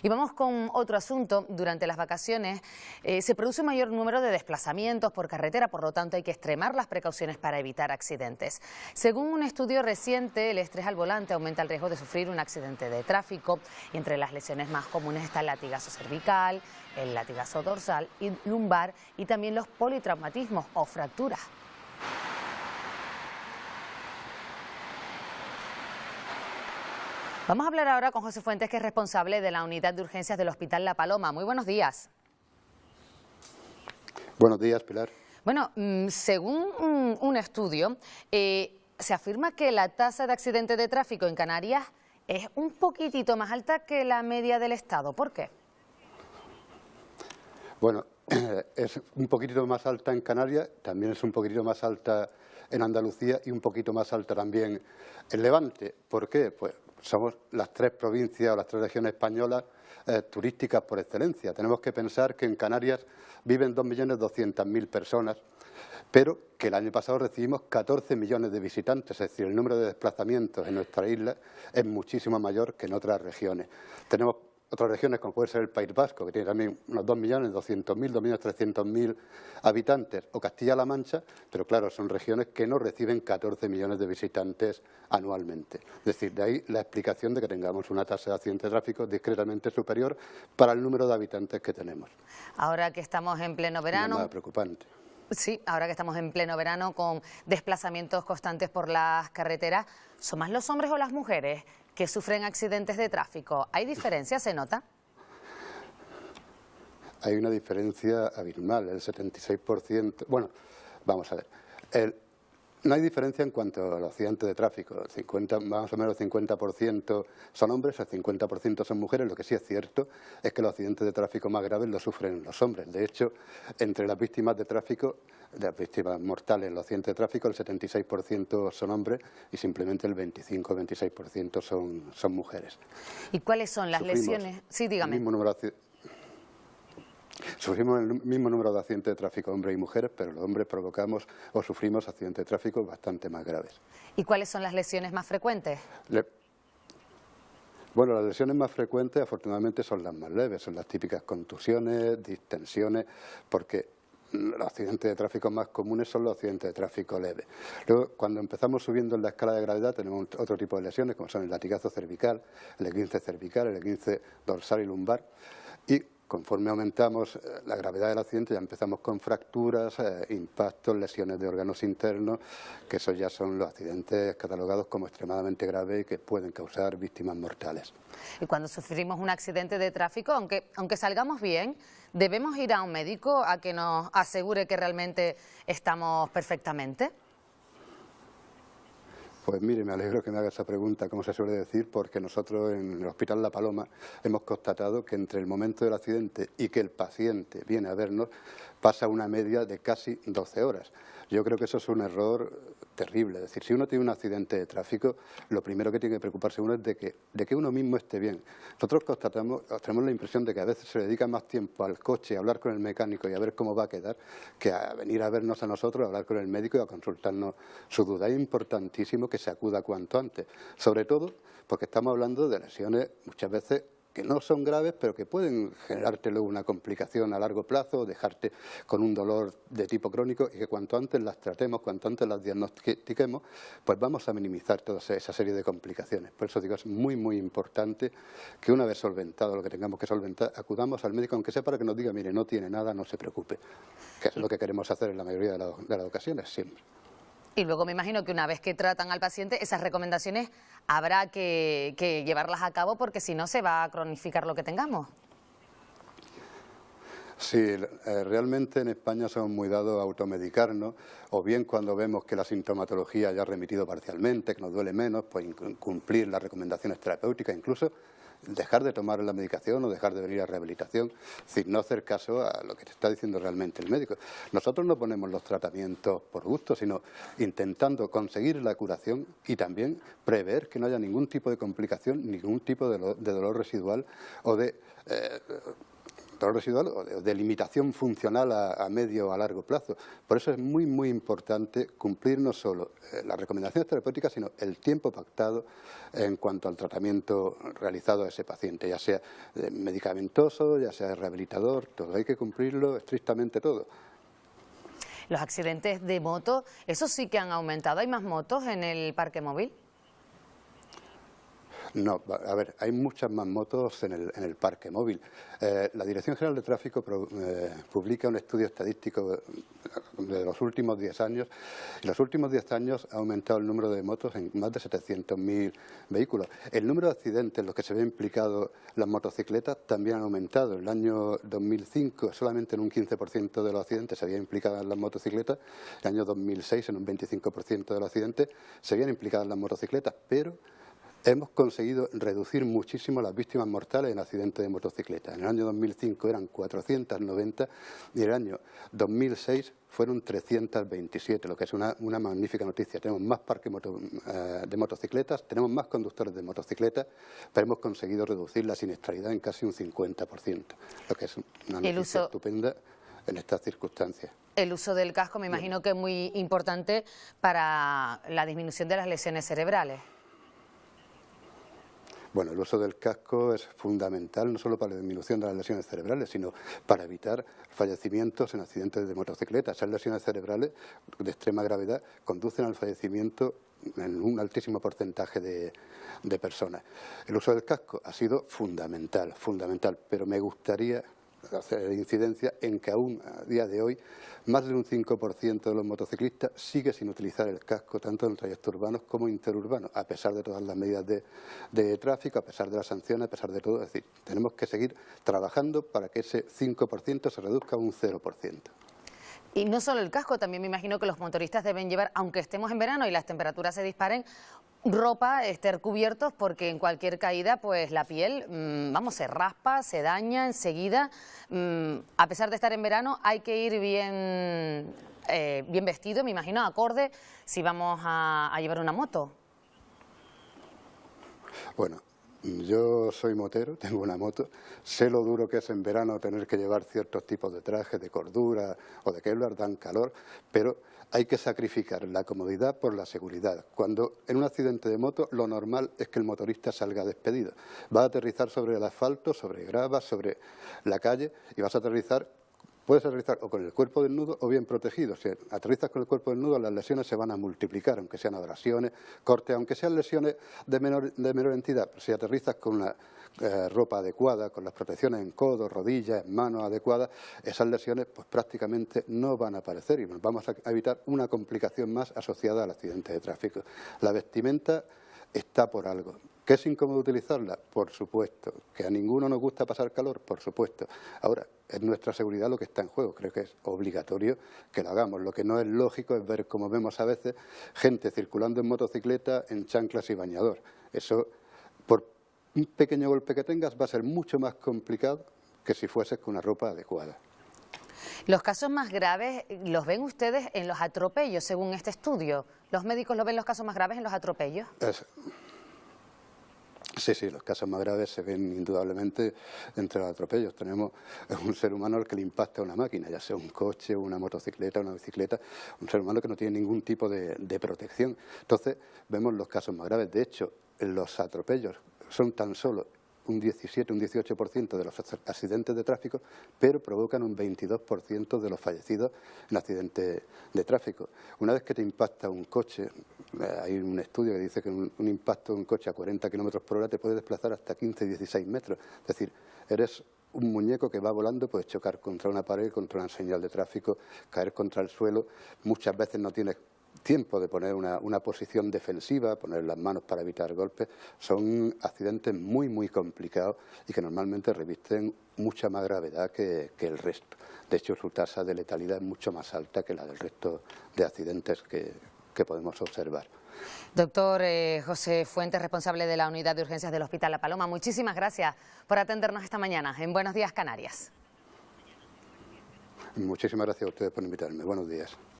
Y vamos con otro asunto. Durante las vacaciones se produce un mayor número de desplazamientos por carretera, por lo tanto hay que extremar las precauciones para evitar accidentes. Según un estudio reciente, el estrés al volante aumenta el riesgo de sufrir un accidente de tráfico y entre las lesiones más comunes está el latigazo cervical, el latigazo dorsal y lumbar y también los politraumatismos o fracturas. Vamos a hablar ahora con José Fuentes, que es responsable de la unidad de urgencias del Hospital La Paloma. Muy buenos días. Buenos días, Pilar. Bueno, según un estudio, se afirma que la tasa de accidentes de tráfico en Canarias es un poquitito más alta que la media del Estado. ¿Por qué? Bueno, es un poquitito más alta en Canarias, también es un poquitito más alta en Andalucía y un poquito más alta también en Levante. ¿Por qué? Pues somos las tres provincias o las tres regiones españolas turísticas por excelencia. Tenemos que pensar que en Canarias viven 2.200.000 personas, pero que el año pasado recibimos 14 millones de visitantes, es decir, el número de desplazamientos en nuestra isla es muchísimo mayor que en otras regiones. Tenemos otras regiones, como puede ser el País Vasco, que tiene también unos 2.200.000, 2.300.000 habitantes, o Castilla-La Mancha, pero claro, son regiones que no reciben 14 millones de visitantes anualmente. Es decir, de ahí la explicación de que tengamos una tasa de accidentes de tráfico discretamente superior para el número de habitantes que tenemos. Ahora que estamos en pleno verano... Nada preocupante. Sí, ahora que estamos en pleno verano con desplazamientos constantes por las carreteras, ¿son más los hombres o las mujeres que sufren accidentes de tráfico? ¿Hay diferencia, se nota? Hay una diferencia abismal, el 76%. Bueno, vamos a ver. No hay diferencia en cuanto a los accidentes de tráfico. Más o menos el 50% son hombres, el 50% son mujeres. Lo que sí es cierto es que los accidentes de tráfico más graves los sufren los hombres. De hecho, entre las víctimas de tráfico, de las víctimas mortales en los accidentes de tráfico, el 76% son hombres y simplemente el 25-26% son mujeres. ¿Y cuáles son las lesiones? Sí, dígame. Sufrimos el mismo número de accidentes de tráfico, hombres y mujeres, pero los hombres provocamos o sufrimos accidentes de tráfico bastante más graves. ¿Y cuáles son las lesiones más frecuentes? Bueno, las lesiones más frecuentes, afortunadamente, son las más leves, son las típicas contusiones, distensiones, porque los accidentes de tráfico más comunes son los accidentes de tráfico leves. Luego, cuando empezamos subiendo en la escala de gravedad, tenemos otro tipo de lesiones, como son el latigazo cervical, el esguince cervical, el esguince dorsal y lumbar, y conforme aumentamos la gravedad del accidente ya empezamos con fracturas, impactos, lesiones de órganos internos, que esos ya son los accidentes catalogados como extremadamente graves y que pueden causar víctimas mortales. Y cuando sufrimos un accidente de tráfico, aunque salgamos bien, ¿debemos ir a un médico a que nos asegure que realmente estamos perfectamente? Pues mire, me alegro que me haga esa pregunta, como se suele decir, porque nosotros en el Hospital La Paloma hemos constatado que entre el momento del accidente y que el paciente viene a vernos pasa una media de casi 12 horas. Yo creo que eso es un error terrible. Es decir, si uno tiene un accidente de tráfico, lo primero que tiene que preocuparse uno es de que uno mismo esté bien. Nosotros tenemos la impresión de que a veces se dedica más tiempo al coche, a hablar con el mecánico y a ver cómo va a quedar, que a venir a vernos a nosotros, a hablar con el médico y a consultarnos su duda. Es importantísimo que se acuda cuanto antes, sobre todo porque estamos hablando de lesiones muchas veces que no son graves, pero que pueden generarte luego una complicación a largo plazo, o dejarte con un dolor de tipo crónico, y que cuanto antes las tratemos, cuanto antes las diagnostiquemos, pues vamos a minimizar toda esa serie de complicaciones. Por eso digo, es muy, muy importante que una vez solventado lo que tengamos que solventar, acudamos al médico, aunque sea para que nos diga, mire, no tiene nada, no se preocupe, que es lo que queremos hacer en la mayoría de las ocasiones, siempre. Y luego me imagino que una vez que tratan al paciente, esas recomendaciones habrá que llevarlas a cabo porque si no se va a cronificar lo que tengamos. Sí, realmente en España somos muy dados a automedicarnos, o bien cuando vemos que la sintomatología ya ha remitido parcialmente, que nos duele menos, pues cumplir las recomendaciones terapéuticas, incluso dejar de tomar la medicación o dejar de venir a rehabilitación, es decir, no hacer caso a lo que te está diciendo realmente el médico. Nosotros no ponemos los tratamientos por gusto, sino intentando conseguir la curación y también prever que no haya ningún tipo de complicación, ningún tipo de dolor residual o de control residual o de limitación funcional a medio o a largo plazo. Por eso es muy, muy importante cumplir no solo las recomendaciones terapéuticas, sino el tiempo pactado en cuanto al tratamiento realizado a ese paciente, ya sea medicamentoso, ya sea rehabilitador, todo. Hay que cumplirlo estrictamente todo. Los accidentes de moto, ¿esos sí que han aumentado? ¿Hay más motos en el parque móvil? No, a ver, hay muchas más motos en el parque móvil. La Dirección General de Tráfico publica un estudio estadístico de los últimos 10 años. En los últimos 10 años ha aumentado el número de motos en más de 700.000 vehículos. El número de accidentes en los que se ve implicado las motocicletas también ha aumentado. En el año 2005 solamente en un 15% de los accidentes se habían implicado en las motocicletas. En el año 2006 en un 25% de los accidentes se habían implicado en las motocicletas, pero hemos conseguido reducir muchísimo las víctimas mortales en accidentes de motocicleta. En el año 2005 eran 490 y en el año 2006 fueron 327, lo que es una magnífica noticia. Tenemos más parque de motocicletas, tenemos más conductores de motocicletas, pero hemos conseguido reducir la siniestralidad en casi un 50%, lo que es una noticia estupenda en estas circunstancias. El uso del casco me imagino que es muy importante para la disminución de las lesiones cerebrales. Bueno, el uso del casco es fundamental no solo para la disminución de las lesiones cerebrales, sino para evitar fallecimientos en accidentes de motocicleta. Esas lesiones cerebrales de extrema gravedad conducen al fallecimiento en un altísimo porcentaje de personas. El uso del casco ha sido fundamental, pero me gustaría hacer incidencia en que aún a día de hoy más de un 5% de los motociclistas sigue sin utilizar el casco tanto en trayectos urbanos como interurbanos, a pesar de todas las medidas de tráfico, a pesar de las sanciones, a pesar de todo. Es decir, tenemos que seguir trabajando para que ese 5% se reduzca a un 0%. Y no solo el casco, también me imagino que los motoristas deben llevar, aunque estemos en verano y las temperaturas se disparen, ropa, estar cubiertos, porque en cualquier caída pues la piel, se raspa, se daña enseguida. A pesar de estar en verano hay que ir bien vestido, me imagino, acorde si vamos a llevar una moto. Bueno, yo soy motero, tengo una moto, sé lo duro que es en verano tener que llevar ciertos tipos de trajes de cordura o de Kevlar, dan calor, pero hay que sacrificar la comodidad por la seguridad. Cuando en un accidente de moto lo normal es que el motorista salga despedido. Va a aterrizar sobre el asfalto, sobre grava, sobre la calle y vas a aterrizar. Puedes aterrizar o con el cuerpo desnudo o bien protegido. Si aterrizas con el cuerpo desnudo, las lesiones se van a multiplicar, aunque sean abrasiones, cortes, aunque sean lesiones de menor entidad. Si aterrizas con una ropa adecuada, con las protecciones en codos, rodillas, en manos adecuadas, esas lesiones pues prácticamente no van a aparecer y nos vamos a evitar una complicación más asociada al accidente de tráfico. La vestimenta está por algo. ¿Que es incómodo utilizarla? Por supuesto. ¿Que a ninguno nos gusta pasar calor? Por supuesto. Ahora, es nuestra seguridad lo que está en juego. Creo que es obligatorio que lo hagamos. Lo que no es lógico es ver, como vemos a veces, gente circulando en motocicleta, en chanclas y bañador. Eso, por un pequeño golpe que tengas, va a ser mucho más complicado que si fueses con una ropa adecuada. Los casos más graves los ven ustedes en los atropellos, según este estudio. ¿Los médicos lo ven los casos más graves en los atropellos? Sí, los casos más graves se ven indudablemente entre los atropellos. Tenemos un ser humano al que le impacta una máquina, ya sea un coche, una motocicleta, una bicicleta, un ser humano que no tiene ningún tipo de protección. Entonces, vemos los casos más graves. De hecho, los atropellos son tan solo un 17, un 18% de los accidentes de tráfico, pero provocan un 22% de los fallecidos en accidentes de tráfico. Una vez que te impacta un coche, hay un estudio que dice que un impacto de un coche a 40 km/h te puede desplazar hasta 15, 16 metros. Es decir, eres un muñeco que va volando, puedes chocar contra una pared, contra una señal de tráfico, caer contra el suelo. Muchas veces no tienes tiempo de poner una posición defensiva, poner las manos para evitar golpes. Son accidentes muy, muy complicados y que normalmente revisten mucha más gravedad que el resto. De hecho, su tasa de letalidad es mucho más alta que la del resto de accidentes que podemos observar. Doctor José Fuentes, responsable de la Unidad de Urgencias del Hospital La Paloma, muchísimas gracias por atendernos esta mañana en Buenos Días Canarias. Muchísimas gracias a ustedes por invitarme. Buenos días.